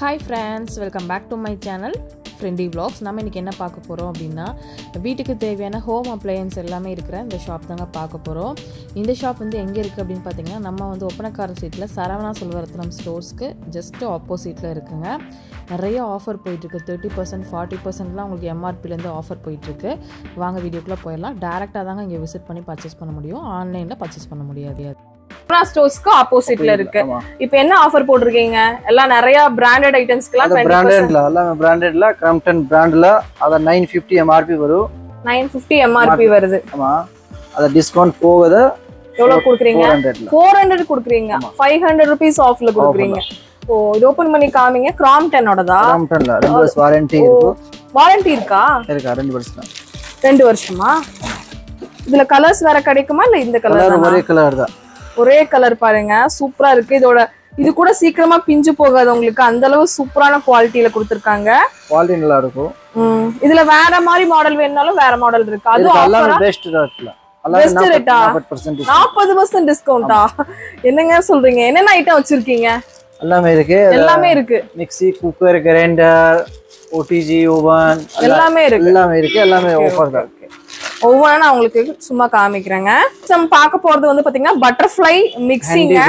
Hi friends, welcome back to my channel Friendly Vlogs. நம்ம இன்னைக்கு என்ன பார்க்க போறோம் அப்படினா வீட்டுக்கு தேவையான ஹோம் அப்ளையன்ஸ் எல்லாமே இருக்கிற இந்த ஷாப் தாங்க பார்க்க போறோம். இந்த ஷாப் வந்து எங்க இருக்கு அப்படினு பாத்தீங்கன்னா நம்ம வந்து ஒப்பனக்கார ஸ்ட்ரீட்ல சரவணா செல்வரத்னம் ஸ்டோர்ஸ்க்கு ஜஸ்ட் ஆப்போசிட்ல இருக்குங்க. நிறைய ஆஃபர் போயிட்டு இருக்கு. 30% 40%லாம் உங்களுக்கு MRP ல இருந்து ஆஃபர் போயிட்டு இருக்கு. வாங்க வீடியோக்குள்ள போயிடலாம். டைரக்டா தாங்க இங்க விசிட் பண்ணி பர்சேஸ் பண்ண முடியும். ஆன்லைன்ல பர்சேஸ் பண்ண முடியாது. ஸ்டோர்ஸ்க்கு ஆப்போசிட்ல இருக்கு. இப்போ என்ன ஆஃபர் போட்டுருக்கீங்க? எல்லாம் நிறைய பிராண்டட் ஐட்டம்ஸ்க்குலாம் 20% பிராண்டட்ல எல்லாம் பிராண்டட்ல கிராம்ப்டன் பிராண்ட்ல அத 950 MRP வரும். 950 MRP வருது. ஆமா. அத டிஸ்கவுண்ட் போகுது. எவ்வளவு கொடுக்குறீங்க? 400 கொடுக்குறீங்க. 500 rupees ஆஃப்ல கொடுக்குறீங்க. ஓ, இது ஓபன் பண்ணி காமிங்க. கிராம்ப்டனோடதா? கிராம்ப்டன்ல 2 வருஷம் வாரண்டி இருக்கு. வாரண்டி இருக்கா? இருக்கா 2 வருஷம். 2 வருஷமா? இதுல கலர்ஸ் வேற கிடைக்குமா இல்ல இந்த கலர் தானா? ஒரே கலர் தான். ஒரே கலர் பாருங்க, சூப்பரா இருக்கு. இது கூட சீக்கிரமா பிஞ்சு போகாது உங்களுக்கு, அந்த அளவு சூப்பரான குவாலிட்டில கொடுத்திருக்காங்க. குவாலிட்டி நல்லா இருக்கும். இதுல வேற மாதிரி மாடல் வேணும்னாலும் வேற மாடல் இருக்கு. அது ஆஃபரா பெஸ்ட் ரேட்ல. பெஸ்ட் ரேட்டா? 40% டிஸ்கவுண்டா? என்னங்க சொல்றீங்க? என்னென்ன ஐட்டம் வச்சிருக்கீங்க? எல்லாமே இருக்கு. எல்லாமே இருக்கு. Mixie, cooker, grinder, OTG oven எல்லாமே இருக்கு. எல்லாமே இருக்கு. எல்லாமே ஆஃபர் தான். ஒவ்வொரு நான் உங்களுக்கு சும்மா காமிக்கிறேங்க. நம்ம பார்க்க போறது வந்து பாத்தீங்கன்னா பட்டர்ஃப்ளை மிக்ஸிங்க.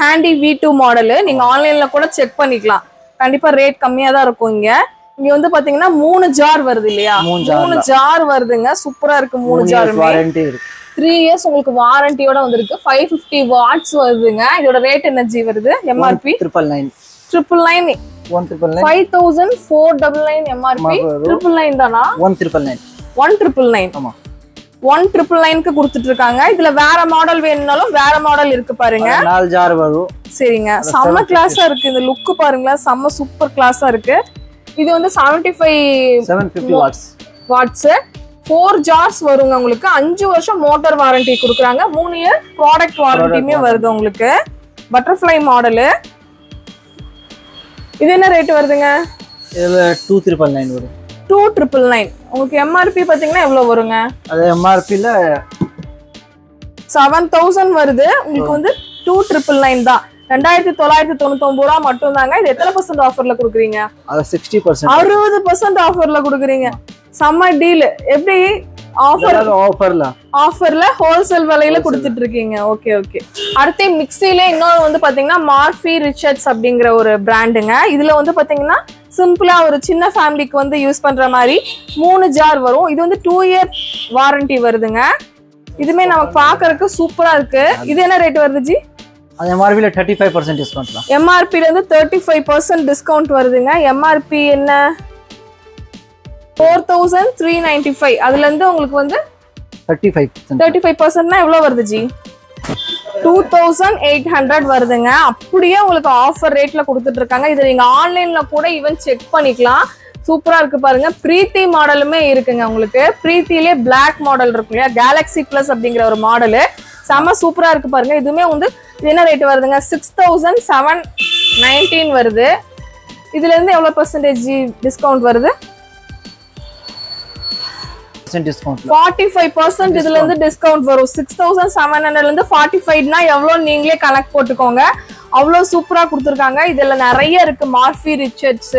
Handy V2 model. நீங்க ஆன்லைன்ல கூட செக் பண்ணிக்கலாம். கண்டிப்பா ரேட் கம்மியா தான் இருக்கும். இங்க வந்து பாத்தீங்கன்னா 3 ஜார் வருது இல்லையா? 3 ஜார் வருதுங்க. சூப்பரா இருக்கு. 3 ஜாருமே வாரண்டி இருக்கு. 3 years உங்களுக்கு வாரண்டியோட வந்திருக்கு. 550 watts வருதுங்க. இதோட ரேட் என்ன ஜி வருது? MRP 999 5499 MRP 999 தானா? 1999 ஆமா 1999 க்கு கொடுத்துட்டு இருக்காங்க. இதுல வேற மாடல் வேணும்னாலும் வேற மாடல் இருக்கு பாருங்க. 4 ஜார் வரும். சரிங்க, செம்ம கிளாஸா இருக்கு. இந்த லுக் பாருங்களேன், செம்ம சூப்பர் கிளாஸா இருக்கு. இது வந்து 750 வாட்ஸ் 4 ஜார்ஸ் வருங்க உங்களுக்கு. 5 வருஷம் மோட்டார் வாரண்டி கொடுக்குறாங்க. 3 இயர் ப்ராடக்ட் வாரண்டியுமே வருது உங்களுக்கு. Butterfly model. இது என்ன ரேட் வருதுங்க? இதுல 2999 வரும். 2999. உங்களுக்கு MRP பாத்தீங்கன்னா எவ்வளவு வருங்க? அது MRP ல 7000 வருது. உங்களுக்கு வந்து 2999 தான். 2999 ரூபாய் மட்டும் தாங்க. இது எத்தனை % ஆஃபர்ல கொடுக்குறீங்க? அது 60%. 60% ஆஃபர்ல கொடுக்குறீங்க. செம்ம டீல். எப்படி ஆஃபர்ல ஹோல்சேல் விலையில கொடுத்துட்டு இருக்கீங்க? Okay okay. அடுத்து மிக்ஸில இன்னொரு வந்து பாத்தீங்கன்னா மார்ஃபி ரிச்சர்ட்ஸ் அப்படிங்கிற ஒரு பிராண்டுங்க. இதுல வந்து பாத்தீங்கன்னா சிம்பிளா ஒரு சின்ன ஃபேமிலிக்கு வந்து யூஸ் பண்ற மாதிரி 3 ஜார் வரும். இது வந்து 2 இயர் வாரண்டி வருதுங்க. இதுமே நமக்கு பாக்குறதுக்கு சூப்பரா இருக்கு. இது என்ன ரேட் வருது ஜி? அது MRP ல 35% டிஸ்கவுண்ட் தான். MRP ல இருந்து 35% டிஸ்கவுண்ட் வருதுங்க. MRP என்ன? 4395. அதுல இருந்து உங்களுக்கு வந்து 35% எவ்வளவு வருது ஜி? 2800 வருதுங்க. அப்படியே உங்களுக்கு ஆஃபர் ரேட்ல கொடுத்துட்டு இருக்காங்க. இது நீங்க ஆன்லைன்ல கூட ஈவன் செக் பண்ணிக்கலாம். சூப்பரா இருக்கு பாருங்க. பிரீத்தி மாடலுமே இருக்குங்க உங்களுக்கு. பிரீத்திலே பிளாக் மாடல் இருக்கு இல்லையா? கேலக்ஸி பிளஸ் அப்படிங்கிற ஒரு மாடலு செம சூப்பரா இருக்கு பாருங்க. இதுமே வந்து என்ன ரேட் வருதுங்க? 6719 வருது. இதுல இருந்து எவ்வளவு % டிஸ்கவுண்ட் வருது? 45% இதுல இருந்து டிஸ்கவுண்ட் வரும். 6700 ல இருந்து 45 னா எவ்வளவு நீங்களே கணக்கு போட்டுக்கோங்க. அவ்வளவு சூப்பரா கொடுத்துருக்காங்க. இதுல நிறைய இருக்கு. மார்ஃபி ரிச்சர்ட்ஸ்,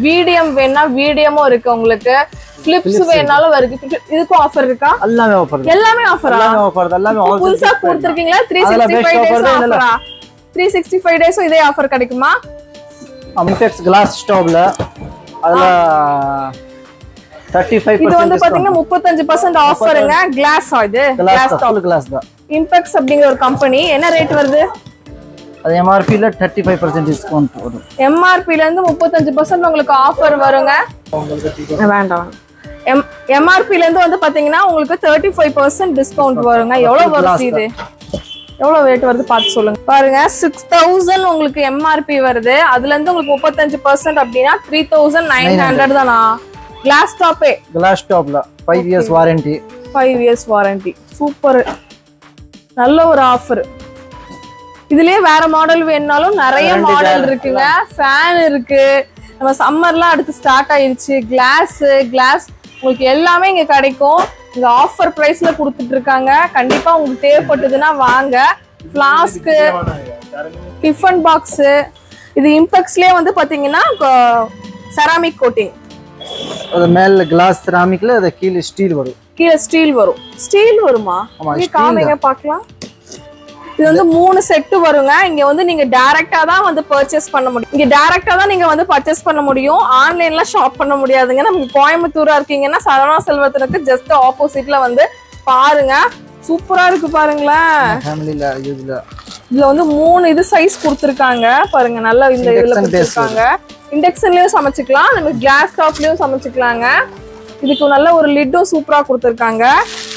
வீடியம் வேணா வீடியமும் இருக்கு உங்களுக்கு. பிளிப்ஸ் வேணாலும் வருது. இதுக்கும் ஆஃபர் இருக்கா? எல்லாமே ஆஃபர். எல்லாமே ஆஃபரா? எல்லாமே ஆஃபர். புதுசா கொடுத்திருக்கீங்களா? 365 டேஸ் ஆஃபரா? 365 டேஸும் இதே ஆஃபர் கிடைக்குமா? அம்டெக்ஸ் கிளாஸ் ஸ்டவ்ல அதுல 35% இது வந்து பாத்தீங்கன்னா 35% ஆஃபருங்க. கிளாஸ் இது கிளாஸ் டாப் கிளாஸ் தான். இம்பெக்ஸ் அப்படிங்கிற ஒரு கம்பெனி. என்ன ரேட் வருது? அது MRP ல 35% டிஸ்கவுண்ட் வரும். MRP ல இருந்து 35% உங்களுக்கு ஆஃபர் வருங்க. வேண்டாம். MRP ல இருந்து வந்து பாத்தீங்கன்னா உங்களுக்கு 35% டிஸ்கவுண்ட் வருங்க. எவ்வளவு வருது இது? எவ்வளவு ரேட் வருது பார்த்து சொல்லுங்க. பாருங்க, 6000 உங்களுக்கு MRP வருது. அதுல இருந்து உங்களுக்கு 35% அப்படின்னா 3900 தானா? கிளாஸ் டாப்பே. கிளாஸ் டாப்ல 5 years warranty. 5 years warranty. Super. நல்ல ஒரு ஆஃபர். இதுலயே வேற மாடல் வேணும்னாலும் நிறைய மாடல் இருக்குங்க. ஃபேன் இருக்கு. நம்ம சம்மர்லாம் அடுத்து ஸ்டார்ட் ஆயிருச்சு. கிளாஸ் உங்களுக்கு எல்லாமே இங்க கிடைக்கும். இங்க ஆஃபர் பிரைஸ்ல கொடுத்துட்டு இருக்காங்க. கண்டிப்பா உங்களுக்கு தேவைப்பட்டதுன்னா வாங்க. ஃபிளாஸ்க், டிஃபன் பாக்ஸ், இது இம்பெக்ஸ்லயே வந்து பாத்தீங்கன்னா செராமிக் கோட்டிங். அது மேல கிளாஸ் செராமிக்ல அது கீழ ஸ்டீல் வரும். கீழ ஸ்டீல் வரும். ஸ்டீல் வருமா? நீ காமிங்க பார்க்கலாம். இது வந்து 3 செட் வருங்க. இங்க வந்து நீங்க டைரக்டா தான் வந்து பர்ச்சேஸ் பண்ண முடியும். இங்க டைரக்டா தான் நீங்க வந்து பர்ச்சேஸ் பண்ண முடியும். ஆன்லைன்ல ஷாப் பண்ண முடியாதுங்க. நம்ம கோயம்புத்தூரா இருக்கீங்கன்னா சரவணா செல்வத்துக்கு ஜஸ்ட் ஆப்போசிட்ல வந்து பாருங்க. சூப்பரா இருக்கு பாருங்களேன். ஃபேமிலில இதுல வந்து 3 இது சைஸ் கொடுத்திருக்காங்க பாருங்க. நல்லா இந்த இதுல கொடுத்திருக்காங்க. இண்டக்ஷன்லயும் சமைச்சுக்கலாம், நம்ம கிளாஸ் டாப்லயும் சமைச்சுக்கலாங்க. இதுக்கு நல்ல ஒரு லிட்டும் சூப்பரா கொடுத்திருக்காங்க.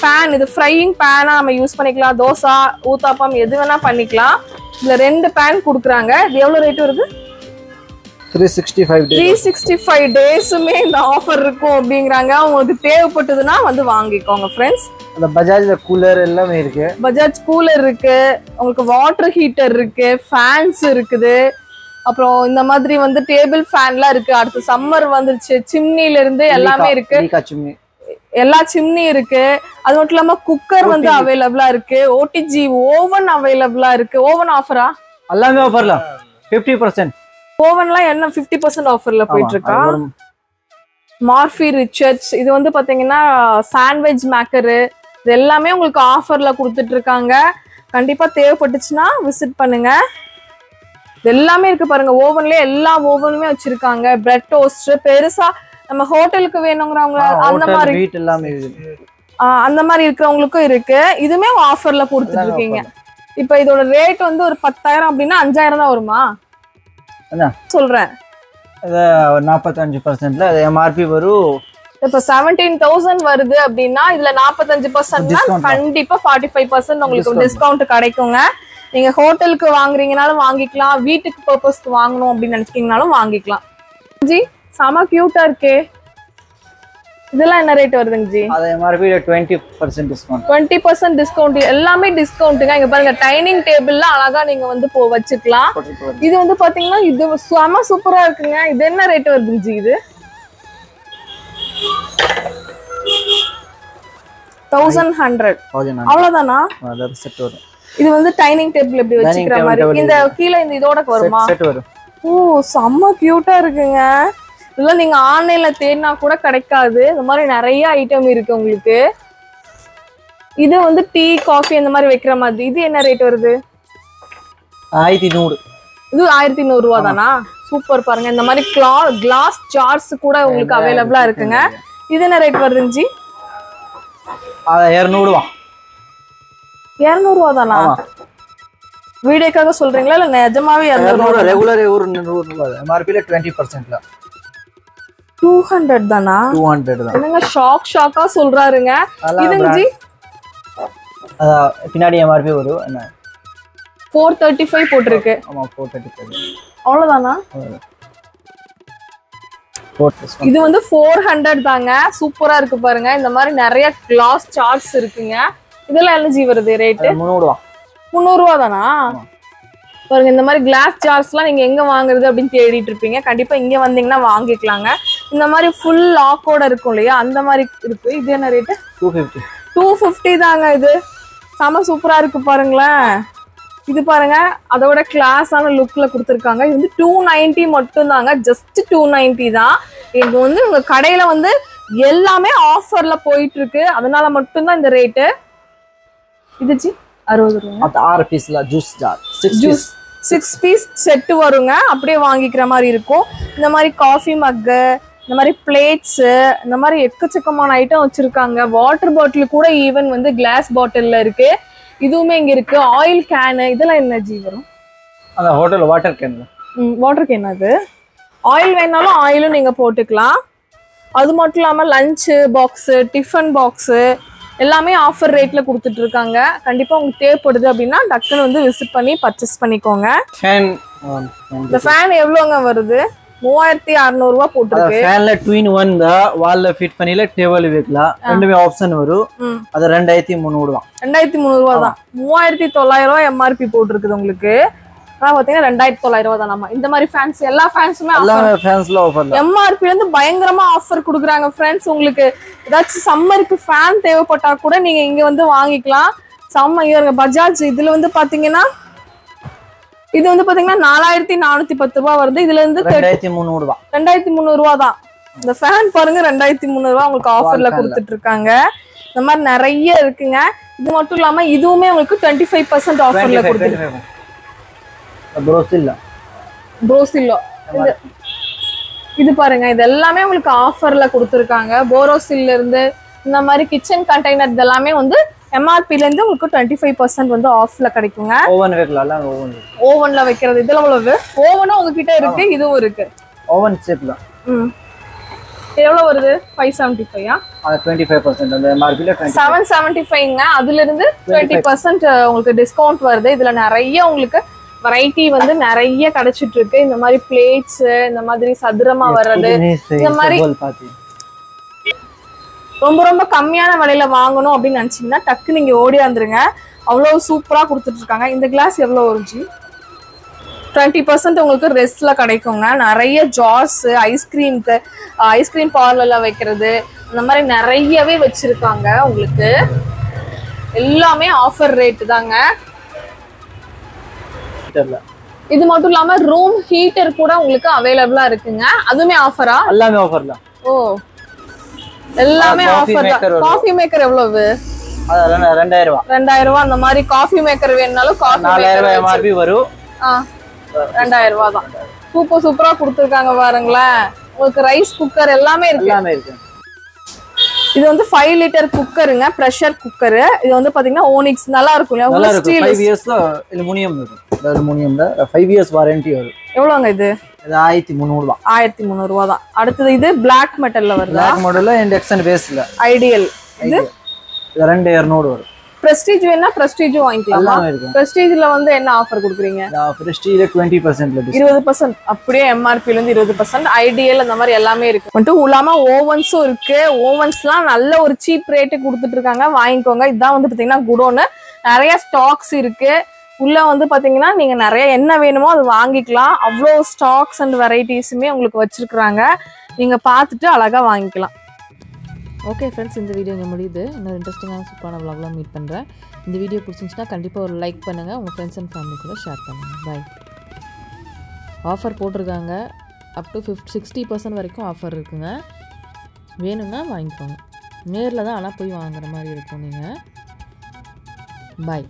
பேன், இது ஃப்ரையிங் பேனா நம்ம யூஸ் பண்ணிக்கலாம். தோசை, ஊத்தாப்பம் எது வேணா பண்ணிக்கலாம். இதுல 2 பேன் கொடுக்குறாங்க. இது எவ்வளவு ரேட் வருது? 365 டேஸுமே இந்த ஆஃபர் இருக்கும் அப்படிங்கிறாங்க. உங்களுக்கு தேவைப்பட்டதுன்னா வந்து வாங்கிக்கோங்க ஃப்ரெண்ட்ஸ். அந்த பஜாஜ்ல கூலர் எல்லாமே இருக்கு. பஜாஜ் கூலர் இருக்கு, உங்களுக்கு வாட்டர் ஹீட்டர் இருக்கு, ஃபேன்ஸ் இருக்குது, அப்புறம் இந்த மாதிரி வந்து டேபிள் ஃபேன்லாம் இருக்கு. அடுத்து சம்மர் வந்துருச்சு, சிம்னில இருந்து எல்லாமே இருக்கு. எல்லா சிம்னி இருக்கு. அது மட்டும் இல்லாம குக்கர் வந்து அவைலபிளா இருக்கு. ஓடிஜி ஓவன் அவைலபிளா இருக்கு. ஓவன் ஆஃபரா? எல்லாமே ஆஃபர்ல 50%. ஓவன்லாம் என்ன 50% ஆஃபர்ல போயிட்டு இருக்கா? மார்ஃபி ரிச்சர்ட்ஸ், இது வந்து பாத்தீங்கன்னா சாண்ட்விச் மேக்கரு, இது எல்லாமே உங்களுக்கு ஆஃபர்ல கொடுத்துட்டு இருக்காங்க. கண்டிப்பா தேவைப்பட்டுச்சுன்னா விசிட் பண்ணுங்க. இது எல்லாமே இருக்கு பாருங்க. ஓவன்லயே எல்லா ஓவனுமே வச்சிருக்காங்க. பிரெட் டோஸ்ட், பெருசா நம்ம ஹோட்டலுக்கு வேணுங்கிறவங்க அந்த மாதிரி வீட் எல்லாமே இருக்கு. அந்த மாதிரி இருக்கிறவங்களுக்கும் இருக்கு. இதுமே ஆஃபர்ல கொடுத்துட்டு இருக்கீங்க. இப்ப இதோட ரேட் வந்து ஒரு 10,000 அப்படின்னா 5,000 தான் வருமா? சொல்றேன். 45% அது எம்ஆர்பி வரும். இப்ப 17,000 வருது அப்படின்னா இதுல 45% கண்டிப்பா 45% உங்களுக்கு டிஸ்கவுண்ட் கிடைக்குங்க. நீங்க ஹோட்டலுக்கு வாங்குறீங்கனாலும் வாங்கிக்கலாம், வீட்டுக்கு பர்பஸ்க்கு வாங்கணும் அப்படின்னு நினைச்சீங்கனாலும் வாங்கிக்கலாம். ஜி செம கியூட்டா இருக்கே. இதெல்லாம் என்ன ரேட் வருதுங்க ஜி? அது எம்ஆர்பி 20% டிஸ்கவுண்ட். 20% டிஸ்கவுண்ட். எல்லாமே டிஸ்கவுண்ட்டுங்க. இங்க பாருங்க, டைனிங் டேபிள்ல அழகா நீங்க வந்து வச்சுக்கலாம். இது வந்து பாத்தீங்கன்னா இது செம சூப்பரா இருக்குங்க. இது என்ன ரேட் வருதுங்க ஜி? இது 1100. அவ்வளவுதானா? இது வந்து டைனிங் டேபிள் எப்படி வச்சுக்கிற மாதிரி. இந்த கீழே இந்த இதோட வருமா? ஓ செம்ம கியூட்டா இருக்குங்க. இதெல்லாம் நீங்க ஆன்லைன்ல தேடினா கூட கிடைக்காது. இந்த மாதிரி நிறைய ஐட்டம் இருக்கு உங்களுக்கு. இது வந்து டீ காஃபி இந்த மாதிரி வைக்கிற மாதிரி. இது என்ன ரேட் வருது? 1100. இது 1100 ரூபா தானா? சூப்பர் பாருங்க. இந்த மாதிரி கிளாஸ் ஜார்ஸ் கூட உங்களுக்கு அவைலபிளா இருக்குங்க. இது என்ன ரேட் வருதுங்க ஜி? 200 ரூபா. 200 ரூபா தானா? வீடியோக்காக சொல்றீங்களா இல்ல நிஜமாவே 200? ரெகுலர் 100 ரூபா. எம்ஆர்பில 20%ல 200 தானா? 200 தான். என்னங்க ஷாக்கா சொல்றாருங்க. இதுங்க ஜி பின்னாடி எம்ஆர்பி வரும். என்ன 435 போட்டுருக்கு. ஆமா 435. அவ்வளவுதானா? இது வந்து 400 தாங்க. சூப்பரா இருக்கு பாருங்க. இந்த மாதிரி நிறைய கிளாஸ் சார்ட்ஸ் இருக்குங்க. இதெல்லாம் என்ன ஜி வருது ரேட்? 300 ரூபா. 300 ரூபா தானா? பாருங்க, இந்த மாதிரி கிளாஸ் ஜார்ஸ்லாம் நீங்க எங்க வாங்குறது அப்படின்னு தேடிட்டு இருப்பீங்க. கண்டிப்பா இங்க வந்தீங்கன்னா வாங்கிக்கலாங்க. இந்த மாதிரி ஃபுல் லாக்கோட இருக்கும் இல்லையா, அந்த மாதிரி இருக்கு. இது என்ன ரேட்? 250. 250 தாங்க. இது செம சூப்பரா இருக்கு பாருங்களேன். இது பாருங்க, அதோட கிளாஸான லுக்ல கொடுத்துருக்காங்க. இது வந்து 290 மட்டும் தாங்க. ஜஸ்ட் 290 தான். இது வந்து உங்க கடையில வந்து எல்லாமே ஆஃபர்ல போயிட்டு இருக்கு. அதனால மட்டும்தான் இந்த ரேட்டு. இது ஜி 60 ரூபா. அது 6 பீஸ்ல ஜூஸ் ஜார். 6 பீஸ் செட் வருங்க. அப்படியே வாங்கிக்கிற மாதிரி இருக்கும். இந்த மாதிரி காஃபி மக்கு, இந்த மாதிரி பிளேட்ஸ், இந்த மாதிரி எக்கச்சக்கமான ஐட்டம் வச்சிருக்காங்க. வாட்டர் பாட்டில் கூட ஈவன் வந்து கிளாஸ் பாட்டில்ல இருக்கு. இதுவுமே இங்க இருக்கு. ஆயில் கேனு, இதெல்லாம் என்ன ஜி வரும்? அந்த hotel water can. Water can. அது ஆயில் வேணாலும் ஆயிலும் நீங்க போட்டுக்கலாம். அது மட்டும் இல்லாம லஞ்ச் பாக்ஸ், டிஃபன் பாக்ஸ் எல்லாமே ஆஃபர் ரேட்ல கொடுத்துட்டு இருக்காங்க. கண்டிப்பா உங்களுக்கு தேவைப்படுது அப்படின்னா டக்குன்னு வந்து விசிட் பண்ணி பர்ச்சேஸ் பண்ணிக்கோங்க. ஃபேன், இந்த ஃபேன் எவ்வளவுங்க வருது? 3600 ரூபா போட்டுருக்கு. ஃபேன்ல 2-in-1 வால்ல ஃபிட் பண்ணில டேபிள் வைக்கலாம். ரெண்டுமே ஆப்ஷன் வரும். அது 2300 தான். 2300 ரூபா தான். 3900 ரூபா எம்ஆர்பி போட்டுருக்குது உங்களுக்கு. பாத்தீங்கன்னா 2900 ரூபா தான். நம்ம இந்த மாதிரி ஃபேன்ஸ் எல்லா ஃபேன்ஸுமே எம்ஆர்பி வந்து பயங்கரமா ஆஃபர் கொடுக்குறாங்க ஃப்ரெண்ட்ஸ். உங்களுக்கு ஏதாச்சும் சம்மருக்கு ஃபேன் தேவைப்பட்டா கூட நீங்க இங்க வந்து வாங்கிக்கலாம். செம்ம. பஜாஜ் இதுல வந்து பாத்தீங்கன்னா இது வந்து பாத்தீங்கன்னா 4410 ரூபாய் வருது. இதுல இருந்து 2300 ரூபாய். 2300 ரூபாய் தான். இந்த ஃபேன் பாருங்க 2300 ரூபாய் உங்களுக்கு ஆஃபர்ல கொடுத்துட்டு இருக்காங்க. இந்த மாதிரி நிறைய இருக்குங்க. இது மட்டும் இல்லாம இதுவுமே உங்களுக்கு 25% ஆஃபர்ல கொடுத்துருக்காங்க. ப்ரோசில்லோ இது பாருங்க, இது எல்லாமே உங்களுக்கு ஆஃபர்ல கொடுத்துருக்காங்க. போரோசில்ல இருந்து இந்த மாதிரி கிச்சன் கண்டெய்னர் இதெல்லாமே வந்து எம்ஆர்பில இருந்து உங்களுக்கு 25% வந்து ஆஃப்ல கிடைக்குங்க. ஓவன் வைக்கலாம். ஓவன்ல வைக்கிறது இதுல எவ்வளவு? ஓவனும் உங்ககிட்ட இருக்கு, இதுவும் இருக்கு. ஓவன் ஷேப்ல எவ்வளவு வருது? 575 அது 25% அந்த எம்ஆர்பில 775ங்க. அதுல இருந்து 20% உங்களுக்கு டிஸ்கவுண்ட் வருது. இதுல நிறைய உங்களுக்கு வெரைட்டி வந்து நிறைய கிடைச்சிட்டு இருக்கு. இந்த மாதிரி பிளேட்ஸ், இந்த மாதிரி சதுரமா வர்றது, இந்த மாதிரி ரொம்ப ரொம்ப கம்மியான விலையில வாங்கணும் அப்படின்னு நினைச்சீங்கன்னா டக்கு நீங்க ஓடி வந்துருங்க. அவ்வளவு சூப்பரா கொடுத்துட்டு இருக்காங்க. இந்த கிளாஸ் எவ்வளவு வருது? 20% உங்களுக்கு ரெஸ்ட்ல கிடைக்குங்க. நிறைய ஜார்ஸ், ஐஸ்கிரீம் பார்லர்ல வைக்கிறது, இந்த மாதிரி நிறையவே வச்சிருக்காங்க. உங்களுக்கு எல்லாமே ஆஃபர் ரேட் தாங்க. இது மட்டும் இல்லாம ரூம் ஹீட்டர் கூட உங்களுக்கு அவைலபிளா இருக்குங்க. அதுமே ஆஃபரா? எல்லாமே ஆஃபர் தான். ஓ, எல்லாமே ஆஃபர் தான். காஃபி மேக்கர் எவ்வளவு? அதெல்லாம் 2000 ரூபாய். 2000 ரூபாய். அந்த மாதிரி காஃபி மேக்கர் வேணும்னாலும் காஃபி 4000 ரூபாய் எம்ஆர்பி வரும். 2000 ரூபாய் தான். சூப்பரா கொடுத்துருக்காங்க பாருங்களேன். உங்களுக்கு ரைஸ் குக்கர் எல்லாமே இருக்கு. இது வந்து 5 லிட்டர் குக்கருங்க, பிரஷர் குக்கர். இது வந்து பாத்தீங்கன்னா ஓனிக்ஸ் நல்லா இருக்கும். 5 இயர்ஸ்ல அலுமினியம் இருக்கும். அலுமினியம்ல 5 இயர்ஸ் வாரண்டி வரும். எவ்வளவுங்க இது? 1300 ரூபாய். 1300 ரூபாய் தான். அடுத்து இது பிளாக் மெட்டல்ல வருது. பிளாக் மாடல்ல இண்டக்ஷன் பேஸ்ல ஐடியல். இது 2200 வரும். பிரஸ்டீஜ் வேணா பிரஸ்டீஜ் வாங்கிக்கலாமா? பிரஸ்டீஜ்ல வந்து என்ன ஆஃபர் கொடுக்குறீங்க? பிரஸ்டீஜ்ல 20% 20%. அப்படியே எம்ஆர்பில இருந்து 20%. ஐடியல் அந்த மாதிரி எல்லாமே இருக்கு. மட்டும் இல்லாம ஓவன்ஸும் இருக்கு. ஓவன்ஸ்லாம் நல்ல ஒரு சீப் ரேட்டு கொடுத்துட்டு இருக்காங்க. வாங்கிக்கோங்க. இதுதான் வந்து பாத்தீங்கன்னா குடோனு. நிறைய ஸ்டாக்ஸ் இருக்கு. உள்ள வந்து பாத்தீங்கன்னா நீங்க நிறைய என்ன வேணுமோ அது வாங்கிக்கலாம். அவ்வளோ ஸ்டாக்ஸ் அண்ட் வெரைட்டிஸுமே உங்களுக்கு வச்சிருக்காங்க. நீங்க பார்த்துட்டு அழகா வாங்கிக்கலாம். ஓகே ஃப்ரெண்ட்ஸ், இந்த வீடியோ இங்கே முடியுது. இன்னொரு இன்ட்ரெஸ்டிங்கான சூப்பரான vlogல மீட் பண்ணுறேன். இந்த வீடியோ பிடிச்சிருந்துச்சுன்னா கண்டிப்பாக ஒரு லைக் பண்ணுங்கள். உங்கள் ஃப்ரெண்ட்ஸ் அண்ட் ஃபேமிலி கூட ஷேர் பண்ணுங்கள். பாய். ஆஃபர் போட்டிருக்காங்க. அப் டு 60% வரைக்கும் ஆஃபர் இருக்குங்க. வேணும்னா வாங்கிக்கோங்க. நேரில் தான் ஆனால் போய் வாங்குற மாதிரி இருக்கும் நீங்கள். பாய்.